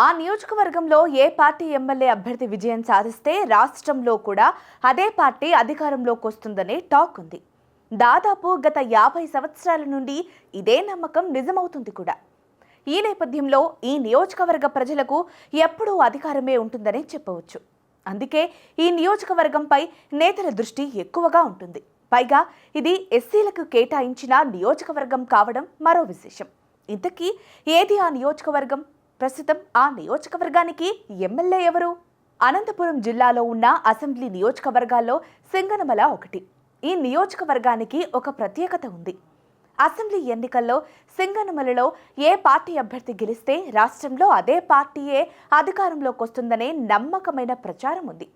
ఆ నియోజకవర్గంలో ఏ party MLA అభ్యర్థి విజయం సాధిస్తే రాష్ట్రంలో కూడా అదే పార్టీ అధికారంలోకి వస్తుందనే టాక్ ఉంది. దాదాపు గత 50 సంవత్సరాల నుండి ఇదే నమ్మకం నిజమవుతుంది కూడా. ఈ నేపథ్యంలో ఈ నియోజకవర్గ ప్రజలకు ఎప్పుడూ అధికారమే ఉంటుందని చెప్పవచ్చు. అందుకే ఈ నియోజకవర్గంపై నేతల దృష్టి ఎక్కువగా ఉంటుంది. పైగా ఇది ఎస్సీలకు కేటాయించిన నియోజకవర్గం కావడం మరో విశేషం. ఇంతకీ ఏది ఆ నియోజకవర్గం? ప్రస్తుతం ఆ నియోజకవర్గానికి ఎమ్మెల్యే ఎవరు? అనంతపురం జిల్లాలో ఉన్న అసెంబ్లీ నియోజకవర్గాల్లో సింగనమల ఒకటి. ఈ నియోజకవర్గానికి ఒక ప్రత్యేకత ఉంది. అసెంబ్లీ ఎన్నికల్లో సింగనమలలో ఏ పార్టీ అభ్యర్థి గెలిస్తే రాష్ట్రంలో అదే పార్టీయే అధికారంలోకి వస్తుందనే నమ్మకమైన ప్రచారం ఉంది.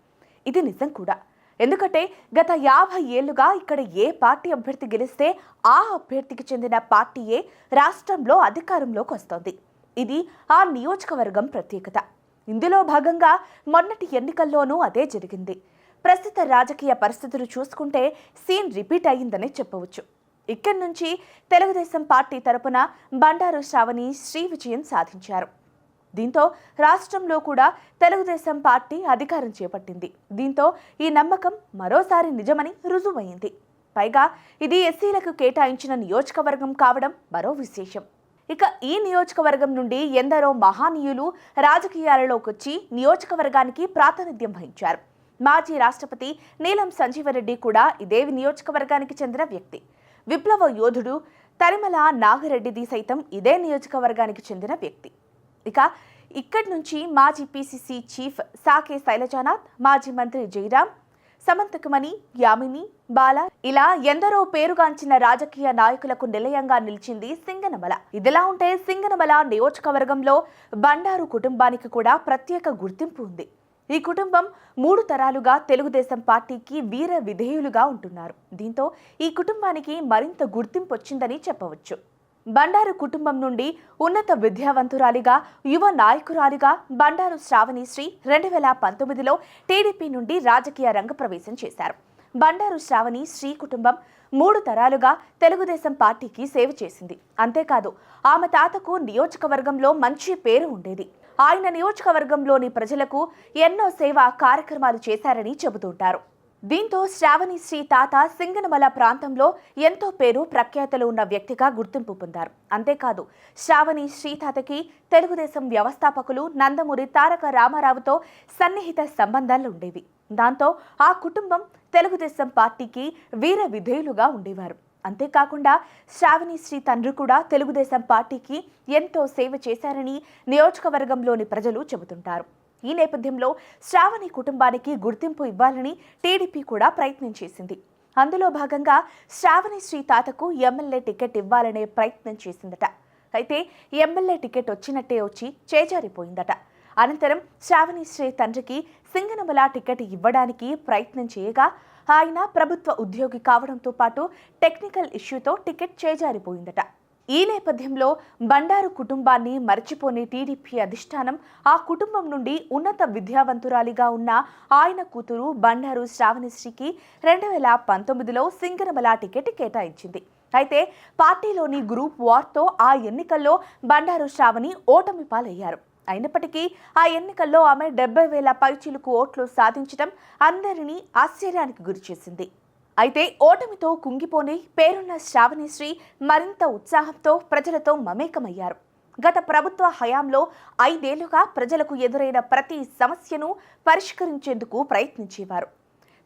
ఇది నిజం కూడా. ఎందుకంటే గత 50 ఏళ్లుగా ఇక్కడ ఏ పార్టీ అభ్యర్థి గెలిస్తే ఆ అభ్యర్థికి చెందిన పార్టీయే రాష్ట్రంలో అధికారంలోకి వస్తోంది. ఇది ఆ నియోజకవర్గం ప్రత్యేకత. ఇందులో భాగంగా మొన్నటి ఎన్నికల్లోనూ అదే జరిగింది. ప్రస్తుత రాజకీయ పరిస్థితులు చూసుకుంటే సీన్ రిపీట్ అయ్యిందనే చెప్పవచ్చు. ఇక్కడి నుంచి తెలుగుదేశం పార్టీ తరపున బండారు శ్రావణి శ్రీ విజయం సాధించారు. దీంతో రాష్ట్రంలో కూడా తెలుగుదేశం పార్టీ అధికారం చేపట్టింది. దీంతో ఈ నమ్మకం మరోసారి నిజమని రుజువైంది. పైగా ఇది ఎస్సీలకు కేటాయించిన నియోజకవర్గం కావడం మరో విశేషం. ఇక ఈ నియోజకవర్గం నుండి ఎందరో మహానీయులు రాజకీయాలలోకి వచ్చి నియోజకవర్గానికి ప్రాతినిధ్యం వహించారు. మాజీ రాష్ట్రపతి నీలం సంజీవరెడ్డి కూడా ఇదే నియోజకవర్గానికి చెందిన వ్యక్తి. విప్లవ యోధుడు తరిమల నాగిరెడ్డిది సైతం ఇదే నియోజకవర్గానికి చెందిన వ్యక్తి. ఇక ఇక్కడి నుంచి మాజీ పీసీసీ చీఫ్ సాకే శైలజానాథ్, మాజీ మంత్రి జయరాం, సమంతకమణి, యామిని, బాల ఇలా ఎందరో పేరుగాంచిన రాజకీయ నాయకులకు నిలయంగా నిలిచింది సింగనమల. ఇదిలా ఉంటే సింగనమల నియోజకవర్గంలో బండారు కుటుంబానికి కూడా ప్రత్యేక గుర్తింపు ఉంది. ఈ కుటుంబం 3 తరాలుగా తెలుగుదేశం పార్టీకి వీర విధేయులుగా ఉంటున్నారు. దీంతో ఈ కుటుంబానికి మరింత గుర్తింపు వచ్చిందని చెప్పవచ్చు. బండారు కుటుంబం నుండి ఉన్నత విద్యావంతురాలిగా, యువ నాయకురాలిగా బండారు శ్రావణిశ్రీ 2019లో టీడీపీ నుండి రాజకీయ రంగప్రవేశం చేశారు. బండారు శ్రావణి శ్రీ కుటుంబం 3 తరాలుగా తెలుగుదేశం పార్టీకి సేవ చేసింది. అంతేకాదు ఆమె తాతకు నియోజకవర్గంలో మంచి పేరు ఉండేది. ఆయన నియోజకవర్గంలోని ప్రజలకు ఎన్నో సేవా కార్యక్రమాలు చేశారని చెబుతుంటారు. దీంతో శ్రావణి శ్రీ తాత సింగనమల ప్రాంతంలో ఎంతో పేరు ప్రఖ్యాతలు ఉన్న వ్యక్తిగా గుర్తింపు పొందారు. అంతేకాదు శ్రావణి శ్రీ తాతకి తెలుగుదేశం వ్యవస్థాపకులు నందమూరి తారక రామారావుతో సన్నిహిత సంబంధాలు ఉండేవి. దాంతో ఆ కుటుంబం తెలుగుదేశం పార్టీకి వీర విధేయులుగా ఉండేవారు. అంతేకాకుండా శ్రావణి శ్రీ తండ్రి కూడా తెలుగుదేశం పార్టీకి ఎంతో సేవ చేశారని నియోజకవర్గంలోని ప్రజలు చెబుతుంటారు. ఈ నేపథ్యంలో శ్రావణి కుటుంబానికి గుర్తింపు ఇవ్వాలని టీడీపీ కూడా ప్రయత్నం చేసింది. అందులో భాగంగా శ్రావణి శ్రీ తాతకు ఎమ్మెల్యే టికెట్ ఇవ్వాలనే ప్రయత్నం చేసిందట. అయితే ఎమ్మెల్యే టికెట్ వచ్చినట్టే వచ్చి చేజారిపోయిందట. అనంతరం శ్రావణి శ్రీ తండ్రికి సింగనమల టికెట్ ఇవ్వడానికి ప్రయత్నం చేయగా ఆయన ప్రభుత్వ ఉద్యోగి కావడంతో పాటు టెక్నికల్ ఇష్యూతో టికెట్ చేజారిపోయిందట. ఈ నేపథ్యంలో బండారు కుటుంబాన్ని మర్చిపోని టీడీపీ అధిష్టానం ఆ కుటుంబం నుండి ఉన్నత విద్యావంతురాలిగా ఉన్న ఆయన కూతురు బండారు శ్రావణిశ్రీకి 2019లో సింగనమల టికెట్ కేటాయించింది. అయితే పార్టీలోని గ్రూప్ వార్తో ఆ ఎన్నికల్లో బండారు శ్రావణి ఓటమి పాలయ్యారు. అయినప్పటికీ ఆ ఎన్నికల్లో ఆమె 70,000 పైచిలుకు ఓట్లు సాధించడం అందరినీ ఆశ్చర్యానికి గురిచేసింది. అయితే ఓటమితో కుంగిపోని పేరున్న శ్రావణిశ్రీ మరింత ఉత్సాహంతో ప్రజలతో మమేకమయ్యారు. గత ప్రభుత్వ హయాంలో 5 ఏళ్లుగా ప్రజలకు ఎదురైన ప్రతి సమస్యను పరిష్కరించేందుకు ప్రయత్నించేవారు.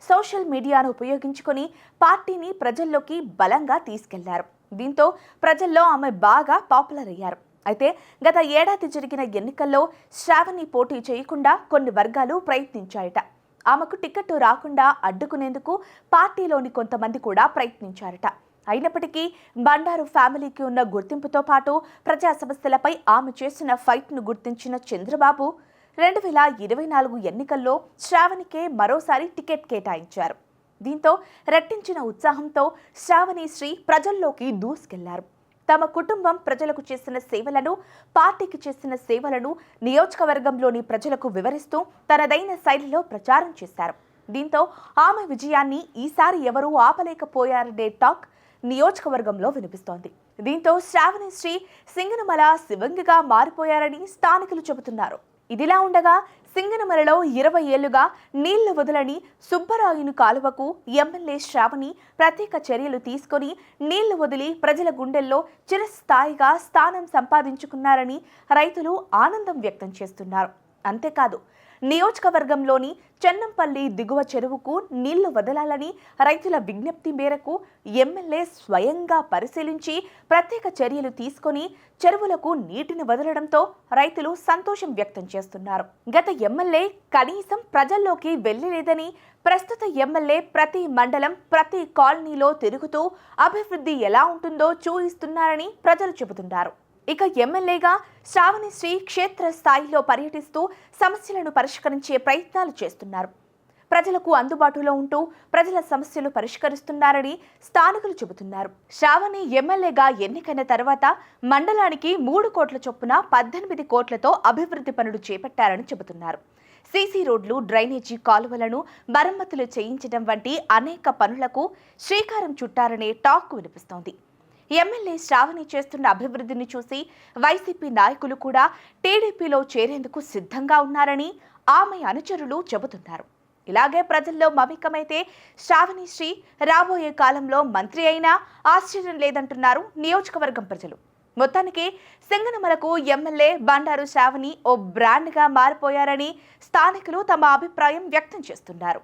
సోషల్ మీడియాను ఉపయోగించుకొని పార్టీని ప్రజల్లోకి బలంగా తీసుకెళ్లారు. దీంతో ప్రజల్లో ఆమె బాగా పాపులర్ అయ్యారు. అయితే గత ఏడాది జరిగిన ఎన్నికల్లో శ్రావణి పోటీ చేయకుండా కొన్ని వర్గాలు ప్రయత్నించాయట. ఆమెకు టికెట్ రాకుండా అడ్డుకునేందుకు పార్టీలోని కొంతమంది కూడా ప్రయత్నించారట. అయినప్పటికీ బండారు ఫ్యామిలీకి ఉన్న గుర్తింపుతో పాటు ప్రజా సమస్యలపై ఆమె చేసిన ఫైట్ను గుర్తించిన చంద్రబాబు 2024 ఎన్నికల్లో శ్రావణికే మరోసారి టికెట్ కేటాయించారు. దీంతో రెట్టించిన ఉత్సాహంతో శ్రావణిశ్రీ ప్రజల్లోకి దూసుకెళ్లారు. తమ కుటుంబం ప్రజలకు చేసిన సేవలను, పార్టీకి చేసిన సేవలను నియోజకవర్గంలోని ప్రజలకు వివరిస్తూ తనదైన శైలిలో ప్రచారం చేశారు. దీంతో ఆమె విజయాన్ని ఈసారి ఎవరూ ఆపలేకపోయారనే టాక్ నియోజకవర్గంలో వినిపిస్తోంది. దీంతో శ్రావణిశ్రీ సింగనమల శివంగిగా మారిపోయారని స్థానికులు చెబుతున్నారు. ఇదిలా ఉండగా సింగనమలలో 20 ఏళ్లుగా నీళ్లు వదలని సుబ్బరాయుని కాలువకు ఎమ్మెల్యే శ్రావణి ప్రత్యేక చర్యలు తీసుకొని నీళ్లు వదిలి ప్రజల గుండెల్లో చిరస్థాయిగా స్థానం సంపాదించుకున్నారని రైతులు ఆనందం వ్యక్తం చేస్తున్నారు. అంతేకాదు నియోజకవర్గంలోని చెన్నంపల్లి దిగువ చెరువుకు నీళ్లు వదలాలని రైతుల విజ్ఞప్తి మేరకు ఎమ్మెల్యే స్వయంగా పరిశీలించి ప్రత్యేక చర్యలు తీసుకొని చెరువులకు నీటిని వదలడంతో రైతులు సంతోషం వ్యక్తం చేస్తున్నారు. గత ఎమ్మెల్యే కనీసం ప్రజల్లోకి వెళ్లలేదని, ప్రస్తుత ఎమ్మెల్యే ప్రతి మండలం ప్రతి కాలనీలో తిరుగుతూ అభివృద్ధి ఎలా ఉంటుందో చూయిస్తున్నారని ప్రజలు చెబుతున్నారు. ఇక ఎమ్మెల్యేగా శ్రావణిశ్రీ క్షేత్ర స్థాయిలో పర్యటిస్తూ సమస్యలను పరిష్కరించే ప్రయత్నాలు చేస్తున్నారు. ప్రజలకు అందుబాటులో ఉంటూ ప్రజల సమస్యలు పరిష్కరిస్తున్నారని స్థానికులు చెబుతున్నారు. శ్రావణి ఎమ్మెల్యేగా ఎన్నికైన తర్వాత మండలానికి 3 కోట్ల చొప్పున 18 కోట్లతో అభివృద్ధి పనులు చేపట్టారని చెబుతున్నారు. సీసీ రోడ్లు, డ్రైనేజీ కాలువలను మరమ్మతులు చేయించడం వంటి అనేక పనులకు శ్రీకారం చుట్టారనే టాక్ వినిపిస్తోంది. ఎమ్మెల్యే శ్రావణి చేస్తున్న అభివృద్ధిని చూసి వైసీపీ నాయకులు కూడా టీడీపీలో చేరేందుకు సిద్ధంగా ఉన్నారని ఆమె అనుచరులు చెబుతున్నారు. ఇలాగే ప్రజల్లో మమేకమైతే శ్రావణిశ్రీ రాబోయే కాలంలో మంత్రి అయినా ఆశ్చర్యం లేదంటున్నారు నియోజకవర్గం ప్రజలు. మొత్తానికి సింగనమలకు ఎమ్మెల్యే బండారు శ్రావణి ఓ బ్రాండ్గా మారిపోయారని స్థానికులు తమ అభిప్రాయం వ్యక్తం చేస్తున్నారు.